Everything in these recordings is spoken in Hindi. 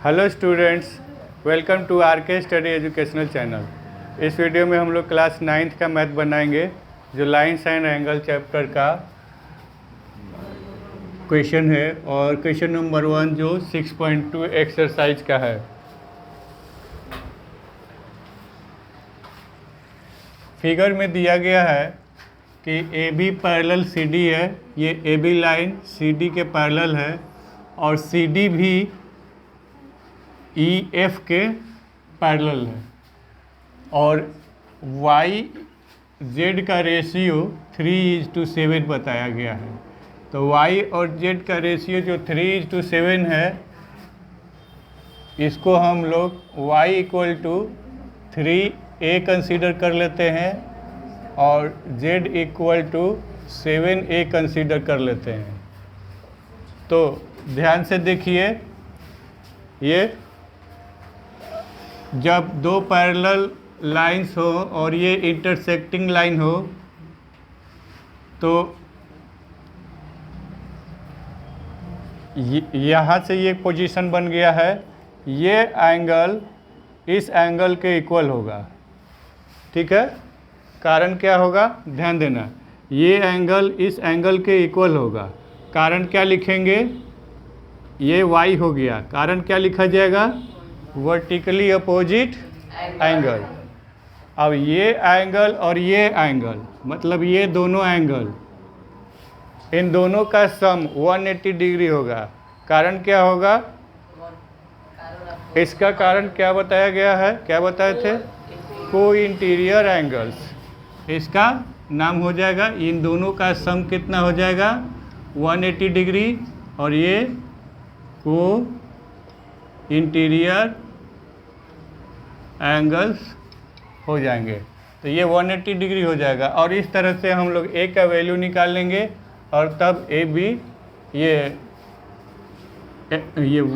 Hello students, welcome to RK study educational channel. इस वीडियो में हम लोग क्लास 9th का मैथ बनाएंगे जो लाइंस एंड एंगल चैप्टर का क्वेश्चन है और क्वेश्चन नंबर 1 जो 6.2 एक्सरसाइज का है। फिगर में दिया गया है कि A B parallel C D है। ये A B line C D के पैरेलल है और सी डी भी ई एफ के पैरेलल है और वाई जेड का रेशियो 3:7 बताया गया है। तो वाई और जेड का रेशियो जो 3:7 है, इसको हम लोग y = 3a कंसीडर कर लेते हैं और z = 7a कंसीडर कर लेते हैं। तो ध्यान से देखिए, ये जब दो पैरेलल लाइंस हो और ये इंटरसेक्टिंग लाइन हो तो यहाँ से ये पोजीशन बन गया है। ये एंगल इस एंगल के इक्वल होगा, ठीक है। कारण क्या होगा, ध्यान देना, ये एंगल इस एंगल के इक्वल होगा। कारण क्या लिखेंगे, ये y हो गया। कारण क्या लिखा जाएगा, वर्टिकली अपोजिट एंगल। अब ये एंगल और ये एंगल, मतलब ये दोनों एंगल, इन दोनों का सम 180 डिग्री होगा। कारण क्या होगा, इसका कारण क्या बताया गया है, क्या बताए थे, को इंटीरियर एंगल्स। इसका नाम हो जाएगा, इन दोनों का सम कितना हो जाएगा, 180 डिग्री, और ये को इंटीरियर एंगल्स हो जाएंगे। तो ये 180 डिग्री हो जाएगा और इस तरह से हम लोग ए का वैल्यू निकाल लेंगे और तब ए बी ये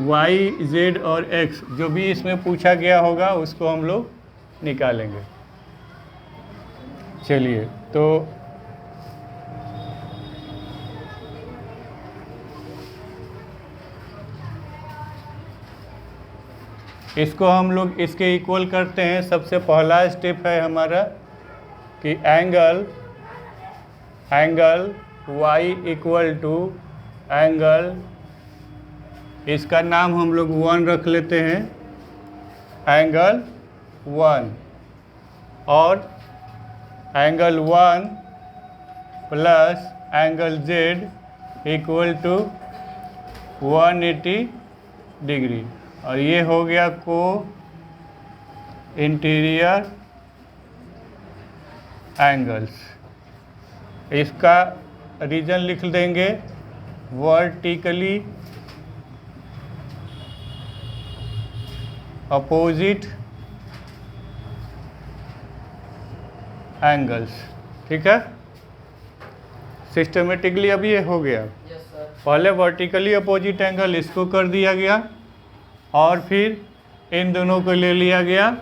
वाई जेड और एक्स जो भी इसमें पूछा गया होगा उसको हम लोग निकालेंगे। चलिए, तो इसको हम लोग इसके इक्वल करते हैं। सबसे पहला स्टेप है हमारा कि एंगल y = एंगल, इसका नाम हम लोग 1 रख लेते हैं, एंगल 1, और angle 1 plus angle z = 180 degree, और ये हो गया को इंटीरियर एंगल्स। इसका रीजन लिख देंगे, वर्टिकली अपोजिट एंगल्स, ठीक है। सिस्टमेटिकली अब ये हो गया। पहले वर्टिकली अपोजिट एंगल इसको कर दिया गया और फिर इन दोनों को ले लिया गया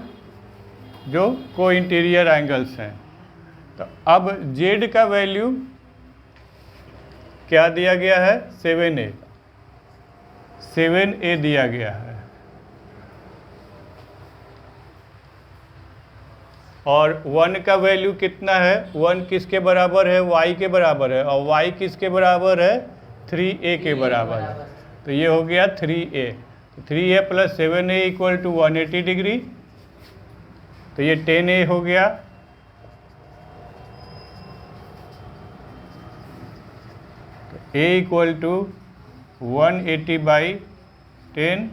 जो को इंटीरियर एंगल्स हैं। तो अब z का वैल्यू क्या दिया गया है, 7a दिया गया है, और 1 का वैल्यू कितना है, 1 किसके बराबर है, y के बराबर है, और y किसके बराबर है, 3a के बराबर है। तो ये हो गया 3a। 3a + 7a = 180 डिग्री, तो ये 10a हो गया। तो a = 180/10,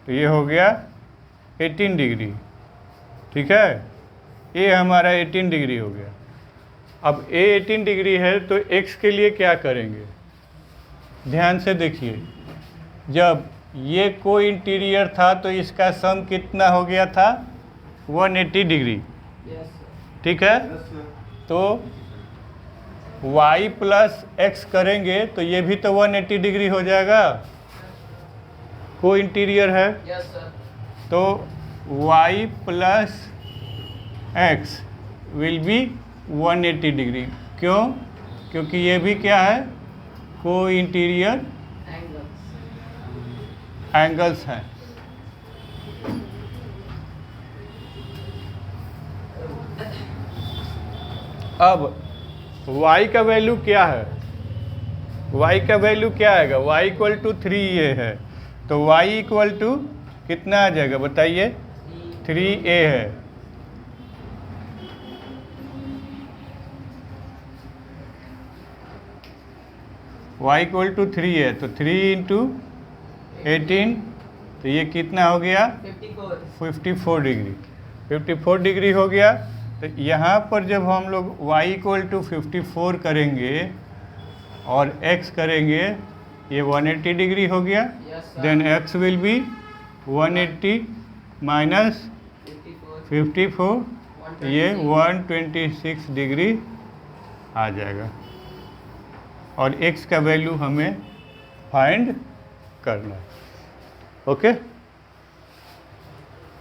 तो ये हो गया 18 डिग्री, ठीक है। ये हमारा 18 डिग्री हो गया। अब a 18 डिग्री है तो x के लिए क्या करेंगे, ध्यान से देखिए। जब ये को इंटीरियर था तो इसका सम कितना हो गया था, 180 डिग्री, ठीक है। तो y + x करेंगे तो ये भी तो 180 डिग्री हो जाएगा, को इंटीरियर है। तो y + x will be 180 degree. क्यों, क्योंकि ये भी क्या है, को इंटीरियर एंगल्स हैं। अब y का वैल्यू क्या है, y का वैल्यू क्या आएगा, y इक्वल टू 3a है, तो y इक्वल टू कितना आ जाएगा बताइए, 3a है। y इक्वल टू 3 है, तो 3 इंटू 18, तो ये कितना हो गया 54 डिग्री, 54 डिग्री हो गया। तो यहाँ पर जब हम लोग y इक्वल टू 54 करेंगे और x करेंगे, ये 180 डिग्री हो गया, then x will be 180 minus 54, ये 126 डिग्री आ जाएगा। और x का वैल्यू हमें फाइंड करना है। ओके,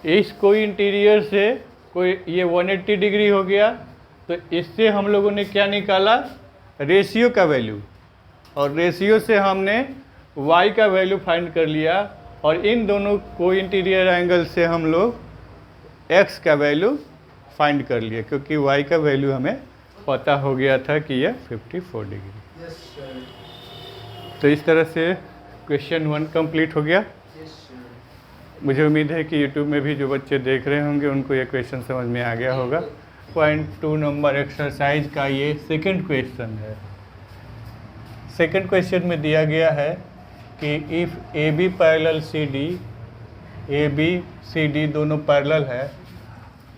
इस कोई इंटीरियर से कोई ये 180 डिग्री हो गया, तो इससे हम लोगों ने क्या निकाला, रेशियो का वैल्यू, और रेशियो से हमने y का वैल्यू फाइंड कर लिया, और इन दोनों को इंटीरियर एंगल से हम लोग x का वैल्यू फाइंड कर लिया, क्योंकि y का वैल्यू हमें पता हो गया था कि यह 54 डिग्री। तो इस तरह से क्वेश्चन 1 कंप्लीट हो गया। मुझे उम्मीद है कि यूट्यूब में भी जो बच्चे देख रहे होंगे उनको ये क्वेश्चन समझ में आ गया होगा। पॉइंट 2 नंबर एक्सरसाइज का ये सेकंड क्वेश्चन है। सेकंड क्वेश्चन में दिया गया है कि if A B parallel C D, A B C D दोनों पैरेलल है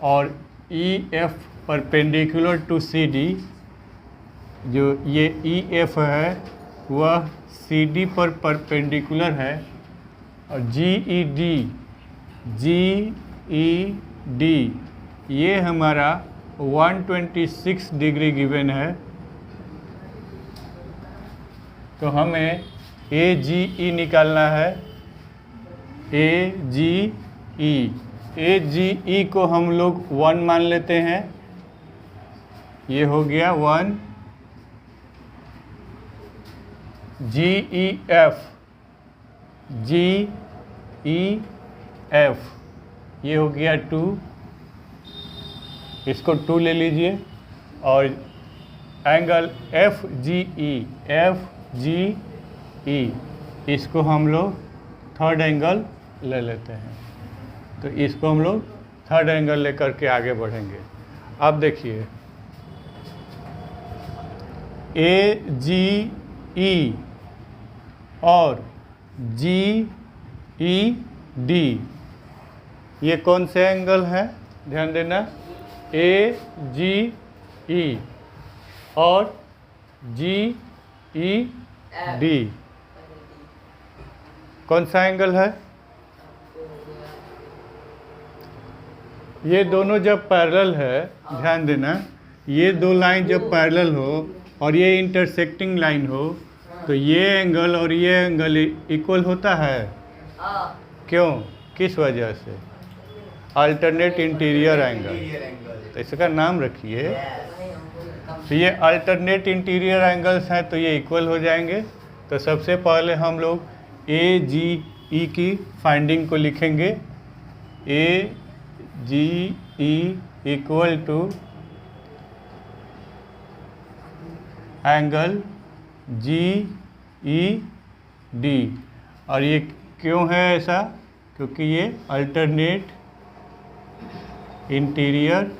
और E F perpendicular to C D, जो ये ई एफ है वह सी डी पर परपेंडिकुलर है, और जी ई डी ये हमारा 126 डिग्री गिवन है। तो हमें ए जी ई निकालना है। ए जी ई को हम लोग 1 मान लेते हैं, ये हो गया 1। जी ई एफ ये हो गया 2, इसको 2 ले लीजिए, और एंगल एफ जी ई इसको हम लोग थर्ड एंगल ले लेते हैं। तो इसको हम लोग थर्ड एंगल लेकर के आगे बढ़ेंगे। अब देखिए ए जी ई और जी ई डी ये कौन से एंगल हैं, ध्यान देना, ए जी ई और जी ई डी कौन सा एंगल है। ये दोनों जब पैरेलल है, ध्यान देना, ये दो लाइन जब पैरेलल हो और ये इंटरसेक्टिंग लाइन हो, तो ये एंगल और ये एंगल इक्वल होता है। क्यों, किस वजह से, अल्टरनेट इंटीरियर एंगल, तो इसका नाम रखिए। तो ये अल्टरनेट इंटीरियर एंगल्स हैं, तो ये इक्वल हो जाएंगे। तो सबसे पहले हम लोग ए जी ई की फाइंडिंग को लिखेंगे। A G E equal to angle G E D, और ये क्यों है ऐसा, क्योंकि ये अल्टरनेट इंटीरियर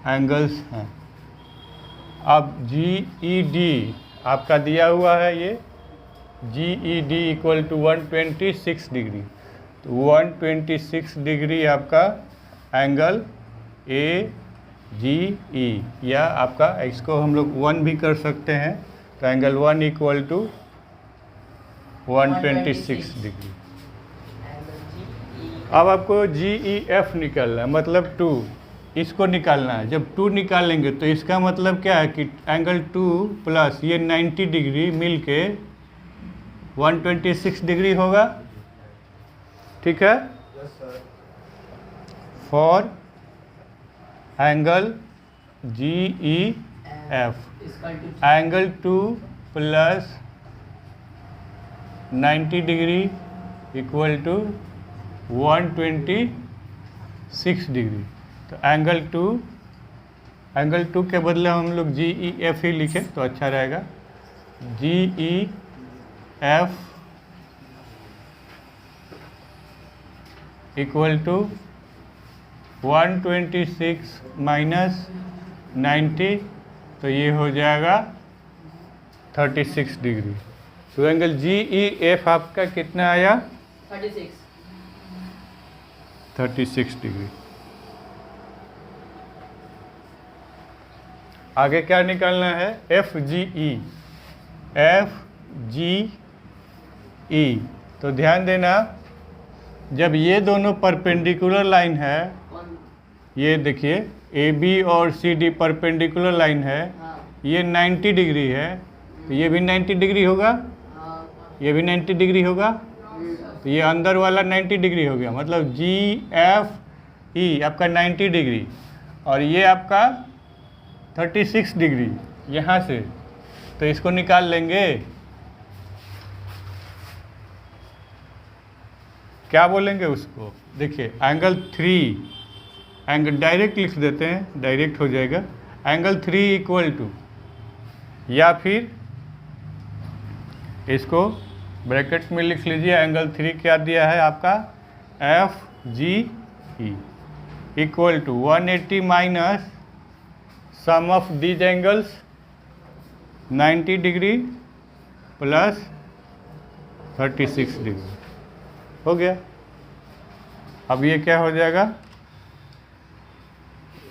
एंगल्स हैं। अब जी ई डी आपका दिया हुआ है, ये G E D equal to 126 degree, तो 126 डिग्री आपका एंगल ए जी ई, या आपका इसको हम लोग 1 भी कर सकते हैं, तो एंगल 1 इक्वल टू 126 डिग्री। अब आपको जी ई एफ निकालना है, मतलब 2, इसको निकालना है। जब 2 निकालेंगे तो इसका मतलब क्या है कि एंगल 2 प्लस ये 90 डिग्री मिल के 126 डिग्री होगा, ठीक है। For angle G E F, angle 2 plus 90 degree equal to 126 degree. तो एंगल टू के बदले हम लोग GEF ही लिखें तो अच्छा रहेगा। GEF इक्वल टू 126 माइनस 90, तो ये हो जाएगा 36 डिग्री। तो एंगल GEF आपका कितना आया? 36 डिग्री। आगे क्या निकालना है? FGE। तो ध्यान देना, जब ये दोनों परपेंडिकुलर लाइन है, ये देखिए AB और CD परपेंडिकुलर लाइन है, ये 90 डिग्री है, तो ये भी 90 डिग्री होगा, ये भी 90 डिग्री होगा, तो ये अंदर वाला 90 डिग्री हो गया। मतलब GFE आपका 90 डिग्री और ये आपका 36 डिग्री यहाँ से, तो इसको निकाल लेंगे। क्या बोलेंगे उसको? देखिए एंगल 3, एंगल डायरेक्ट लिख देते हैं, डायरेक्ट हो जाएगा। एंगल 3 इक्वल टू, या फिर इसको ब्रैकेट में लिख लीजिए। एंगल 3 क्या दिया है आपका? FGE equal to 180 minus sum of these angles 90 degree plus 36 degree हो गया। अब ये क्या हो जाएगा?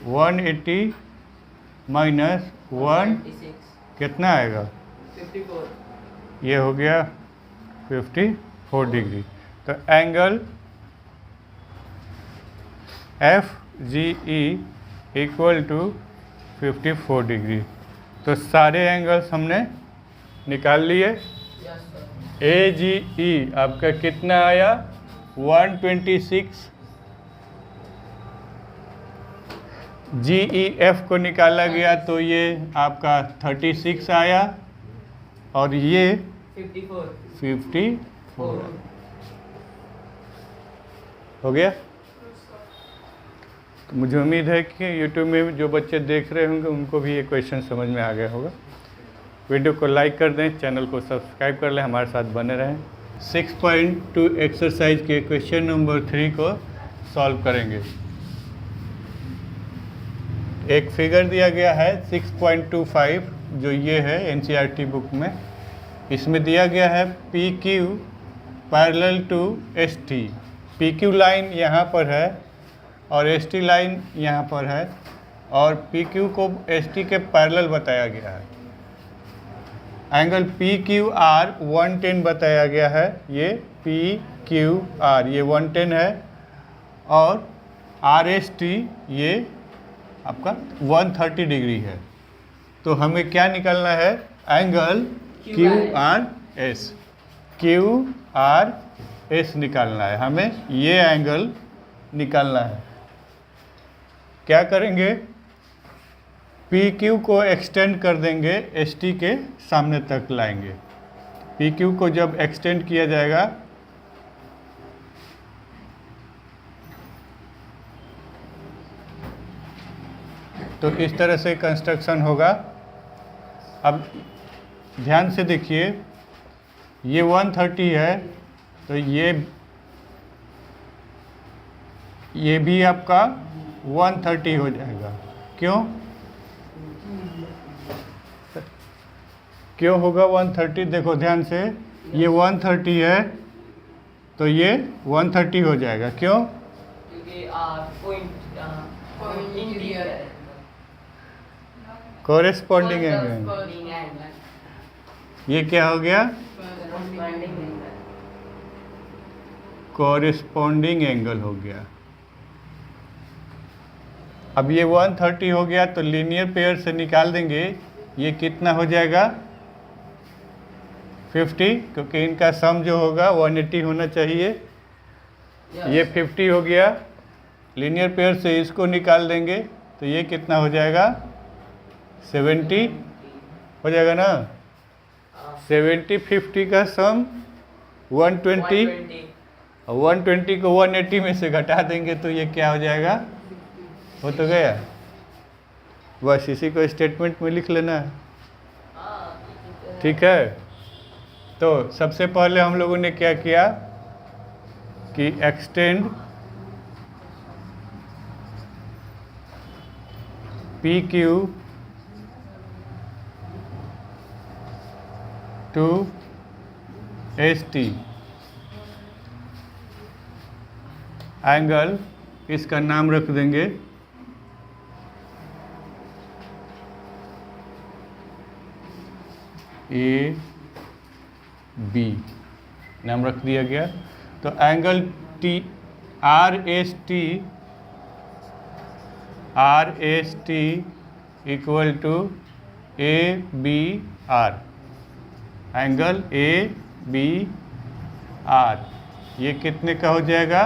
180 माइनस 1 कितना आएगा? 54। ये हो गया 54 डिग्री। तो angle FGE equal to 54 degree. तो सारे एंगल्स हमने निकाल लिए। AGE आपका कितना आया? 126। GEF को निकाला गया तो ये आपका 36 आया और ये 54 हो गया। तो मुझे उम्मीद है कि YouTube में जो बच्चे देख रहे होंगे उनको भी ये क्वेश्चन समझ में आ गया होगा। वीडियो को लाइक कर दें, चैनल को सब्सक्राइब कर लें, हमारे साथ बने रहें। 6.2 एक्सरसाइज के क्वेश्चन नंबर 3 को सॉल्व करेंगे। एक फिगर दिया गया है 6.25, जो ये है NCERT बुक में। इसमें दिया गया है PQ parallel to ST। PQ line यहाँ पर है और ST लाइन यहाँ पर है, और PQ को ST के पैरेलल बताया गया है। एंगल PQR 110 बताया गया है। ये PQR ये 110 है और RST ये आपका 130 डिग्री है। तो हमें क्या निकालना है? एंगल QRS निकालना है। हमें ये एंगल निकालना है। क्या करेंगे? PQ को एक्सटेंड कर देंगे, ST के सामने तक लाएंगे। PQ को जब एक्सटेंड किया जाएगा तो इस तरह से कंस्ट्रक्शन होगा। अब ध्यान से देखिए, ये 130 है तो ये भी आपका 130 हो जाएगा। क्यों होगा 130? देखो ध्यान से, ये 130 है तो ये 130 हो जाएगा। क्यों? क्योंकि पॉइंट कोरेस्पॉन्डिंग एंगल। ये क्या हो गया? कोरेस्पॉन्डिंग एंगल हो गया। अब ये 130 हो गया तो लीनियर पेयर से निकाल देंगे। ये कितना हो जाएगा? 50, क्योंकि इनका सम जो होगा 180 होना चाहिए। ये 50 हो गया। लीनियर पेयर से इसको निकाल देंगे तो ये कितना हो जाएगा? 70 हो जाएगा ना। 70 50 का सम 120, और 120 को 180 में से घटा देंगे तो ये क्या हो जाएगा? हो तो गया, बस इसी को स्टेटमेंट में लिख लेना है। ठीक है, तो सबसे पहले हम लोगों ने क्या किया कि extend P Q to S T angle, इसका नाम रख देंगे ए बी, नाम रख दिया गया। तो angle T R S T equal to A B R, angle A B R ये कितने का हो जाएगा?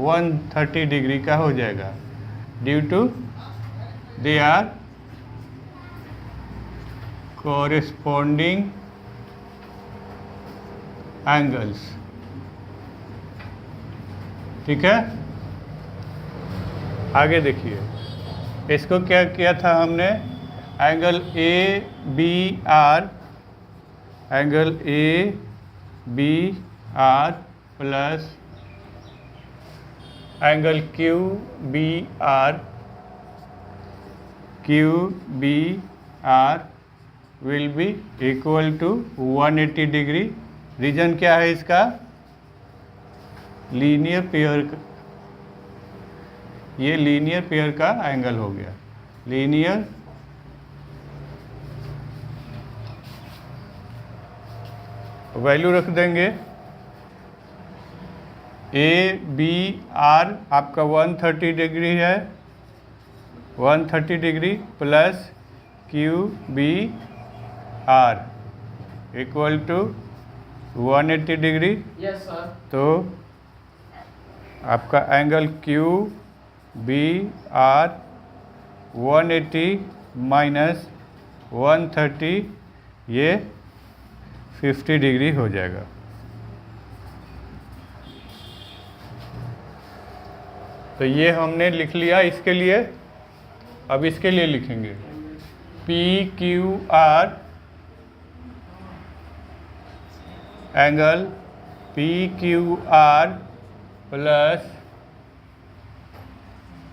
130 डिग्री का हो जाएगा, due to they are corresponding angles. ठीक है, आगे देखिए, इसको क्या किया था हमने? Angle A B R, angle A B R plus angle Q B R will be equal to 180 degree. Reason क्या है इसका? लीनियर पेयर, ये लीनियर पेयर का एंगल हो गया। लीनियर वैल्यू रख देंगे, ए बी आर आपका 130 डिग्री है, 130 degree plus Q B R equal to 180 degree. Yes sir. तो आपका angle Q B R 180 minus 130 ये 50 डिग्री हो जाएगा। तो ये हमने लिख लिया इसके लिए। अब इसके लिए लिखेंगे P Q R, angle P Q R plus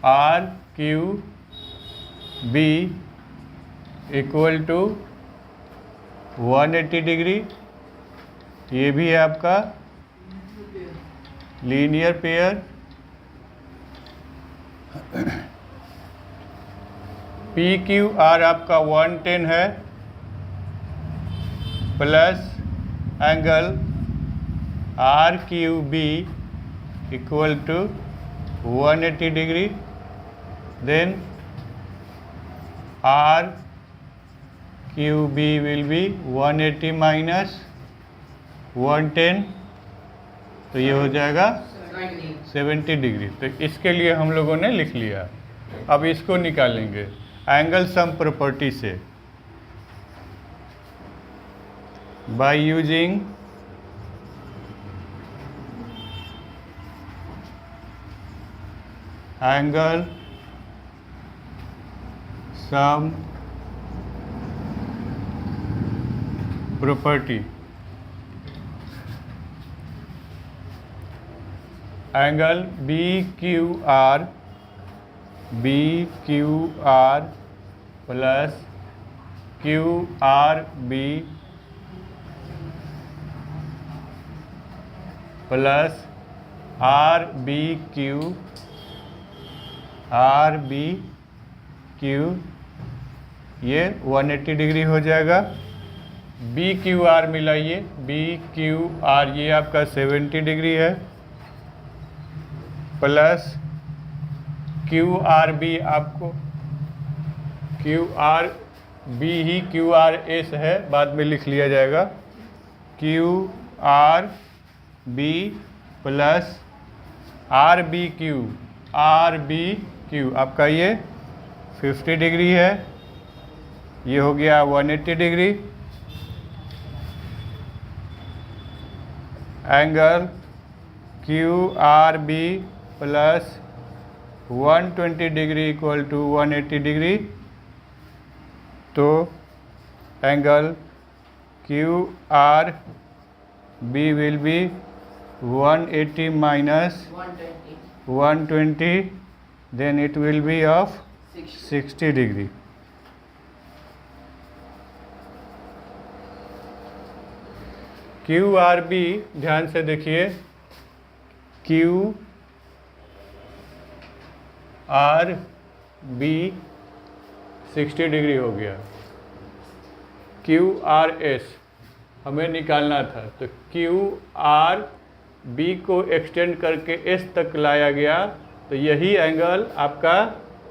R Q B equal to 180 degree. ये भी है आपका linear pair. P Q R आपका 110 है plus angle R Q B equal to 180 degree. Then R Q B will be 180 minus 110, तो ये हो जाएगा 70 डिग्री। तो इसके लिए हम लोगों ने लिख लिया। अब इसको निकालेंगे एंगल सम प्रॉपर्टी से by using angle sum property. Angle B Q R plus Q R B plus R B Q ये 180 डिग्री हो जाएगा। बी क्यू आर मिलाइए, बी क्यू आर ये आपका 70 डिग्री है प्लस क्यू आर बी, आपको क्यू आर बी ही क्यू आर एस है, बाद में लिख लिया जाएगा। Q R B plus R B Q आपका ये 50 डिग्री है, ये हो गया 180 degree. Angle Q R B plus 120 degree equal to 180 degree, तो angle Q R B will be 180 minus 120. 120, then it will be of 60 degree. Q R B, ध्यान से देखिए, क्यू आर बी 60 डिग्री हो गया। क्यू आर एस हमें निकालना था, तो क्यू आर बी को एक्सटेंड करके एस तक लाया गया, तो यही एंगल आपका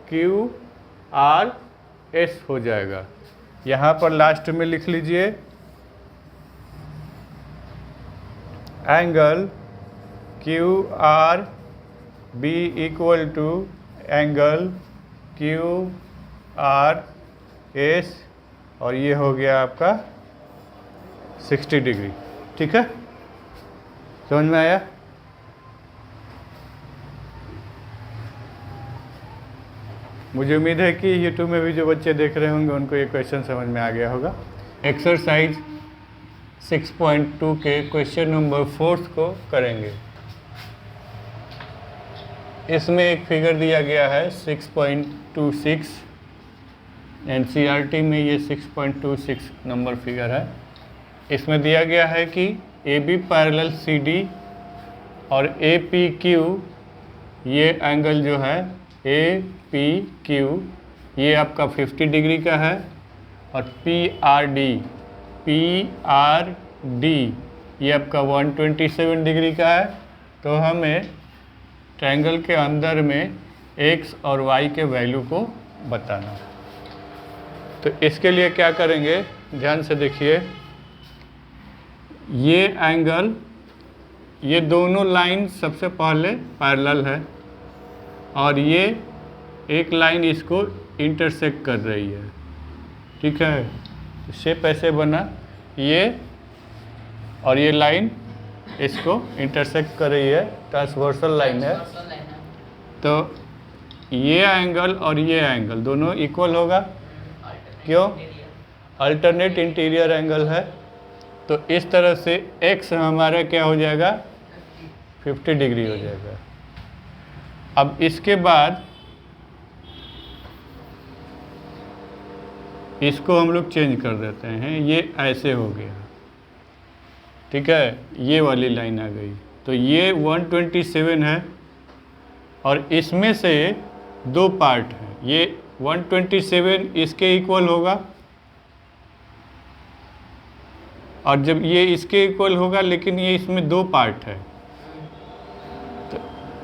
क्यू आर एस हो जाएगा। यहाँ पर लास्ट में लिख लीजिए angle Q R B equal to angle Q R S, और ये हो गया आपका 60 डिग्री। ठीक है, समझ में आया? मुझे उम्मीद है कि यूट्यूब में भी जो बच्चे देख रहे होंगे उनको ये क्वेश्चन समझ में आ गया होगा। एक्सरसाइज 6.2 के क्वेश्चन नंबर 4 को करेंगे। इसमें एक फिगर दिया गया है 6.26, एनसीईआरटी में ये 6.26 नंबर फिगर है। इसमें दिया गया है कि A B parallel C D और ए पी क्यू, ये एंगल जो है ए पी क्यू ये आपका 50 डिग्री का है, और पी आर डी ये आपका 127 डिग्री का है। तो हमें ट्रायंगल के अंदर में एक्स और वाई के वैल्यू को बताना। तो इसके लिए क्या करेंगे, ध्यान से देखिए, ये एंगल, ये दोनों लाइन सबसे पहले पैरेलल है, और ये एक लाइन इसको इंटरसेक्ट कर रही है। ठीक है, शेप ऐसे बना, ये और ये लाइन इसको इंटरसेक्ट कर रही है, ट्रांसवर्सल लाइन है। Transversal line है. तो ये एंगल और ये एंगल दोनों इक्वल होगा। Alternate क्यों? interior. अल्टरनेट इंटीरियर एंगल है, तो इस तरह से एक्स हमारा क्या हो जाएगा, 50 डिग्री हो जाएगा। अब इसके बाद इसको हम लोग चेंज कर देते हैं, ये ऐसे हो गया। ठीक है, ये वाली लाइन आ गई, तो ये 127 है, और इसमें से दो पार्ट हैं। ये 127 इसके इक्वल होगा, और जब ये इसके इक्वल होगा, लेकिन ये इसमें दो पार्ट है,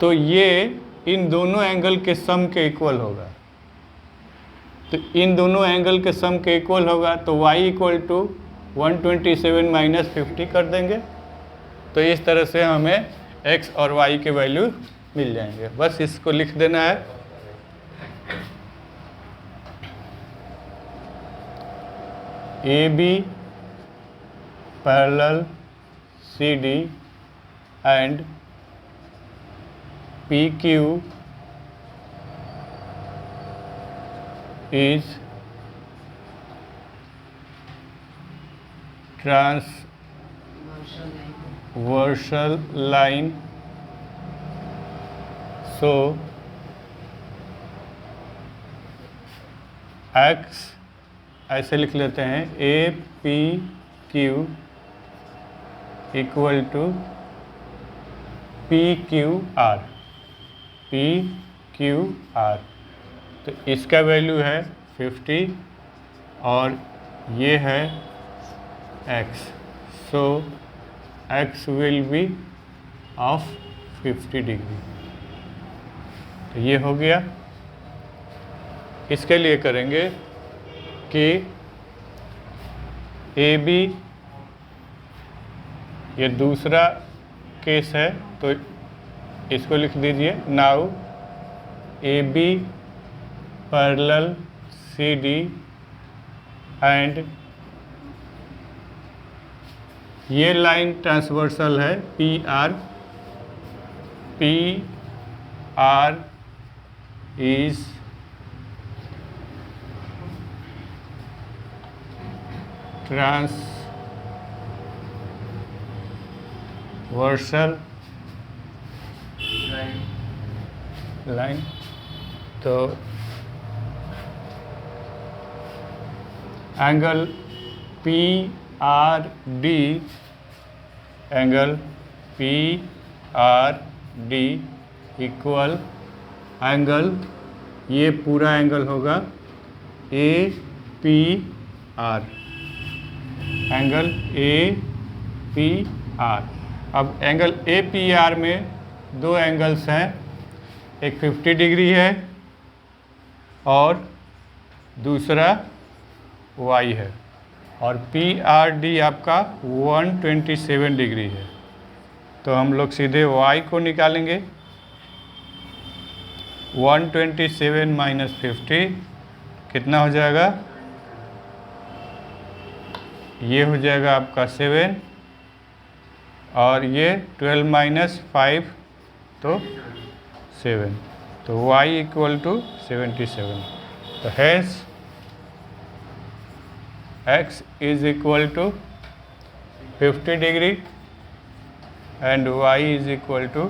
तो ये इन दोनों एंगल के सम के इक्वल होगा। तो इन दोनों एंगल के सम के इक्वल होगा, तो y इक्वल टू 127 माइनस 50 कर देंगे। तो इस तरह से हमें x और y के वैल्यू मिल जाएंगे। बस इसको लिख देना है। A B parallel C D and P Q is transversal line, so x ऐसे लिख लेते हैं, A P Q equal to P Q R. तो इसका वैल्यू है 50 और ये है x, so x will be of 50 degree. तो ये हो गया। इसके लिए करेंगे कि ए बी, ये दूसरा केस है, तो इसको लिख दीजिए। Now A B parallel C D and ये लाइन ट्रांसवर्सल है P R is transversal line, तो angle P R D, angle P R D equal angle, ये पूरा एंगल होगा A P R, angle A P R. अब एंगल ए पी आर में दो एंगल्स हैं, एक 50 डिग्री है और दूसरा वाई है, और पी आर डी आपका 127 डिग्री है। तो हम लोग सीधे वाई को निकालेंगे। 127 माइनस 50 कितना हो जाएगा? ये हो जाएगा आपका 7, और ये 12 माइनस 5 तो 7, तो y इक्वल टू 77। तो hash x is equal to 50 degree and y is equal to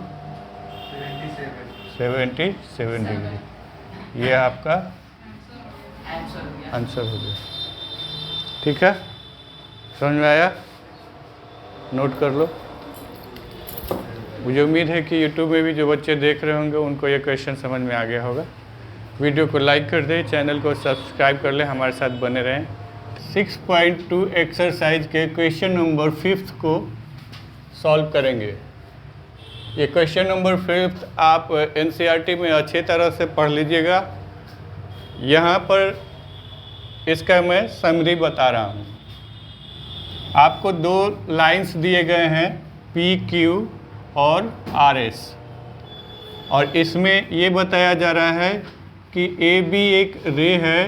77 degree. ये आपका आंसर हो गया। आंसर हो गया। ठीक है, समझ में आया? नोट कर लो। मुझे उम्मीद है कि YouTube में भी जो बच्चे देख रहे होंगे उनको ये क्वेश्चन समझ में आ गया होगा। वीडियो को लाइक कर दें, चैनल को सब्सक्राइब कर लें, हमारे साथ बने रहें। 6.2 एक्सरसाइज के क्वेश्चन नंबर 5 को सॉल्व करेंगे। ये क्वेश्चन नंबर 5 आप NCERT में अच्छे तरह से पढ़ लीजिएगा। यहाँ पर इसका मैं समरी बता रहा हूँ। आपको दो लाइंस दिए गए हैं, PQ और RS, और इसमें ये बताया जा रहा है कि AB एक रे है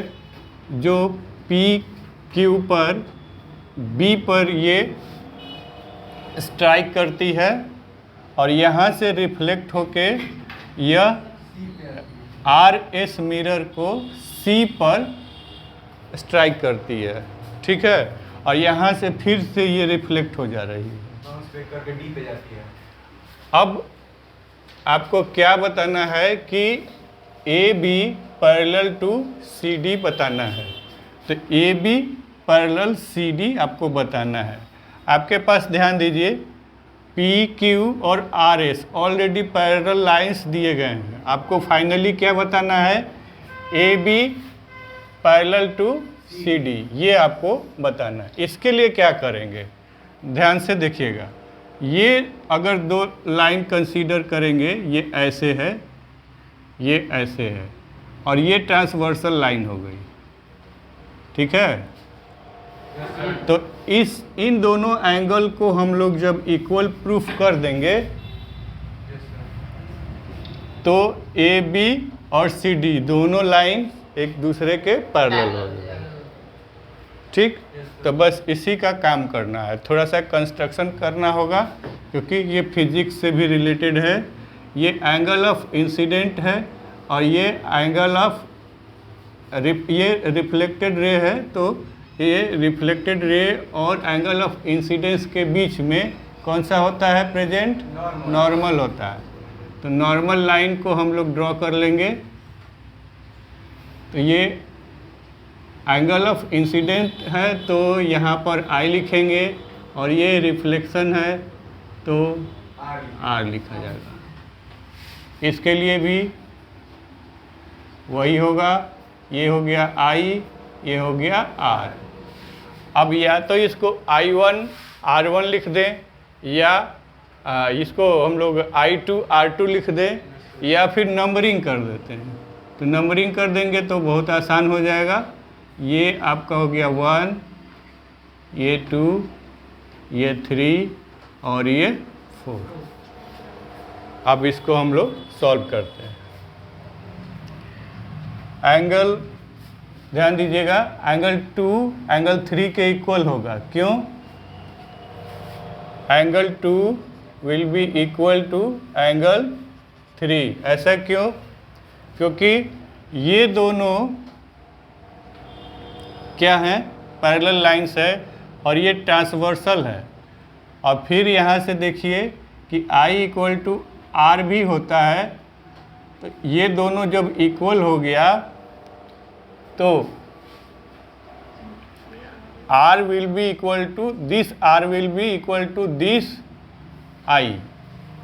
जो PQ पर B पर ये स्ट्राइक करती है, और यहाँ से रिफ्लेक्ट होके यह RS मिरर को C पर स्ट्राइक करती है। ठीक है, और यहाँ से फिर से ये रिफ्लेक्ट हो जा रही है, करके डी पे जाती है। अब आपको क्या बताना है कि AB पैरेलल टू CD बताना है। तो AB पैरेलल CD आपको बताना है। आपके पास ध्यान दीजिए, PQ और RS ऑलरेडी पैरेलल लाइंस दिए गए हैं। आपको फाइनली क्या बताना है? AB पैरेलल टू CD, ये आपको बताना है। इसके लिए क्या करेंगे, ध्यान से देखिएगा। ये अगर दो लाइन कंसीडर करेंगे, ये ऐसे है, ये ऐसे है, और ये ट्रांसवर्सल लाइन हो गई। ठीक है, तो इन दोनों एंगल को हम लोग जब इक्वल प्रूफ कर देंगे तो AB और CD दोनों लाइन एक दूसरे के पैरेलल हो गए। ठीक, तो बस इसी का काम करना है। थोड़ा सा कंस्ट्रक्शन करना होगा क्योंकि ये फिजिक्स से भी रिलेटेड है। ये एंगल ऑफ इंसिडेंट है और ये एंगल ऑफ ये रिफ्लेक्टेड रे है। तो ये रिफ्लेक्टेड रे और एंगल ऑफ इंसिडेंस के बीच में कौन सा होता है प्रेजेंट? नॉर्मल होता है। तो नॉर्मल लाइन को हम लोग ड्रॉ कर लेंगे। तो ये एंगल ऑफ इंसिडेंट है तो यहाँ पर I लिखेंगे, और ये रिफ्लेक्शन है तो R लिखा जाएगा। इसके लिए भी वही होगा, ये हो गया I, ये हो गया R। अब या तो इसको I1 R1 लिख दें, या इसको हम लोग I2 R2 लिख दें, या फिर नंबरिंग कर देते हैं। तो नंबरिंग कर देंगे तो बहुत आसान हो जाएगा। ये आपका हो गया 1, ये 2, ये 3 और ये 4। अब इसको हम लोग सॉल्व करते हैं। एंगल, ध्यान दीजिएगा, एंगल 2 एंगल 3 के इक्वल होगा। क्यों? Angle 2 will be equal to angle 3। ऐसा क्यों? क्योंकि ये दोनों क्या हैं, पैरेलल लाइंस है और ये ट्रांसवर्सल है। और फिर यहाँ से देखिए कि I इक्वल टू आर भी होता है, तो ये दोनों जब इक्वल हो गया तो R will be equal to this, R will be equal to this I।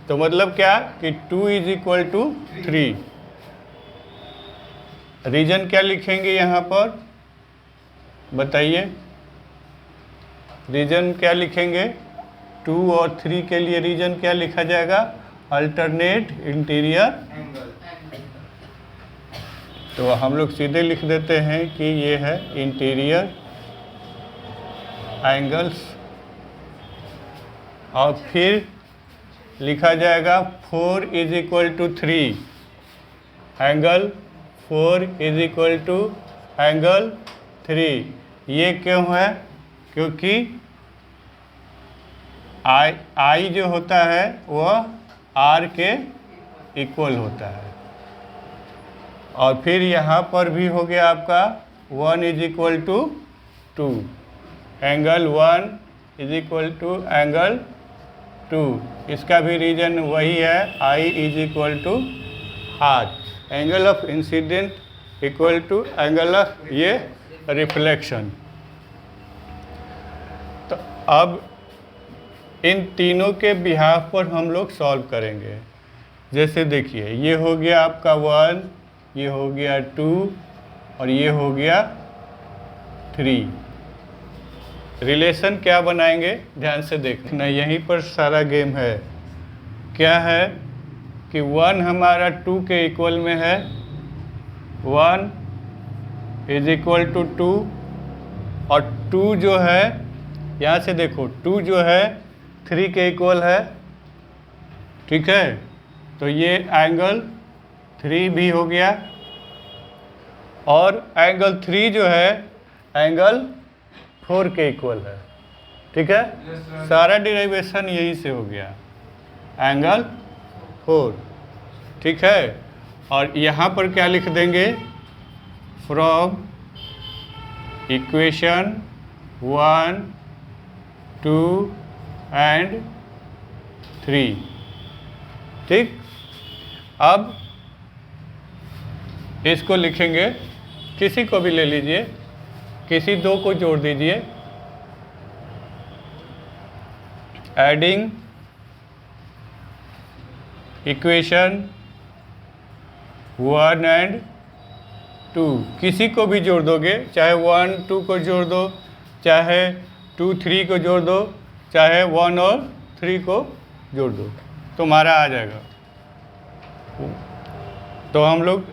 तो मतलब क्या कि 2 इज इक्वल टू 3। रीजन क्या लिखेंगे यहाँ पर बताइए, रीजन क्या लिखेंगे? 2 और 3 के लिए रीजन क्या लिखा जाएगा? Alternate interior. तो हम लोग सीधे लिख देते हैं कि ये है इंटीरियर एंगल्स, और फिर लिखा जाएगा 4 is equal to 3 angle 4 is equal to angle 3। ये क्यों है? क्योंकि आई जो होता है वह आर के इक्वल होता है। और फिर यहाँ पर भी हो गया आपका 1 is equal to 2, angle 1 is equal to angle 2। इसका भी रीजन वही है, I is equal to R, angle of incident equal to angle of ये रिफ्लेक्शन। तो अब इन तीनों के बिहाफ पर हम लोग सॉल्व करेंगे। जैसे देखिए ये हो गया आपका 1, ये हो गया 2 और ये हो गया 3। रिलेशन क्या बनाएंगे ध्यान से देखना, यहीं पर सारा गेम है। क्या है कि 1 हमारा 2 के इक्वल में है, 1 इज इक्वल टू 2, और 2 जो है यहाँ से देखो 2 जो है 3 के इक्वल है, ठीक है। तो ये एंगल 3 भी हो गया, और एंगल 3 जो है एंगल 4 के इक्वल है, ठीक है। सारा डिराइवेशन यहीं से हो गया, एंगल 4, ठीक है। और यहाँ पर क्या लिख देंगे? फ्रॉम इक्वेशन 1, 2 एंड 3, ठीक। अब इसको लिखेंगे, किसी को भी ले लीजिए, किसी दो को जोड़ दीजिए। एडिंग इक्वेशन 1 एंड 2, किसी को भी जोड़ दोगे, चाहे 1, 2 को जोड़ दो, चाहे 2, 3 को जोड़ दो, चाहे 1 और 3 को जोड़ दो, तुम्हारा आ जाएगा। तो हम लोग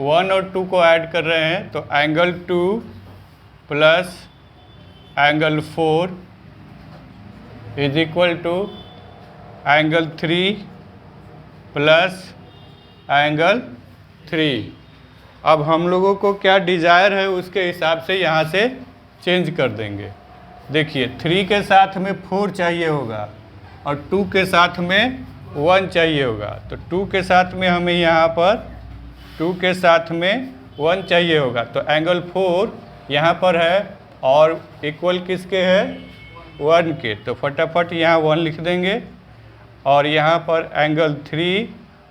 1 और 2 को ऐड कर रहे हैं, तो angle 2 plus angle 4 is equal to angle 3 plus angle 3। अब हम लोगों को क्या डिज़ायर है उसके हिसाब से यहाँ से चेंज कर देंगे। देखिए 3 के साथ में 4 चाहिए होगा और 2 के साथ में 1 चाहिए होगा, तो 2 के साथ में हमें यहाँ पर 2 के साथ में 1 चाहिए होगा, तो एंगल 4 यहाँ पर है और इक्वल किसके है? 1 के। तो फटाफट यहाँ 1 लिख देंगे, और यहाँ पर एंगल 3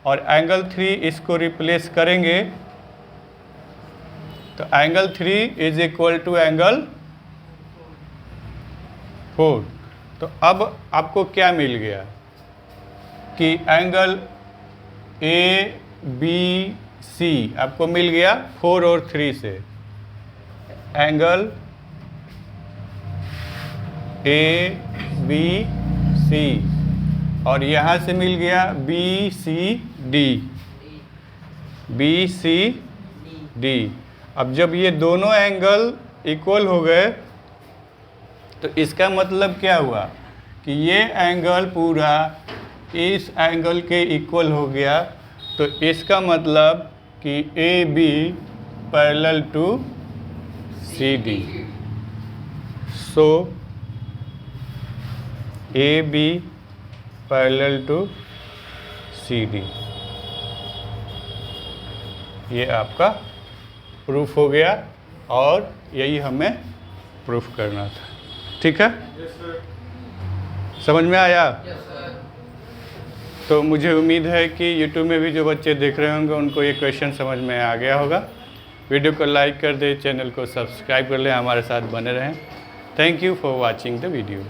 और एंगल 3 इसको रिप्लेस करेंगे, तो angle 3 is equal to angle 4। तो अब आपको क्या मिल गया कि एंगल ए बी सी आपको मिल गया 4 और 3 से, एंगल ए बी सी, और यहाँ से मिल गया B C D, B C D. अब जब ये दोनों एंगल इक्वल हो गए तो इसका मतलब क्या हुआ कि ये एंगल पूरा इस एंगल के इक्वल हो गया, तो इसका मतलब कि A B parallel to C D. So A B parallel to C D. ये आपका प्रूफ हो गया और यही हमें प्रूफ करना था। ठीक है, समझ में आया? Yes sir. तो मुझे उम्मीद है कि YouTube में भी जो बच्चे देख रहे होंगे उनको ये क्वेश्चन समझ में आ गया होगा। वीडियो को लाइक कर दें, चैनल को सब्सक्राइब कर लें, हमारे साथ बने रहें। Thank you for watching the video.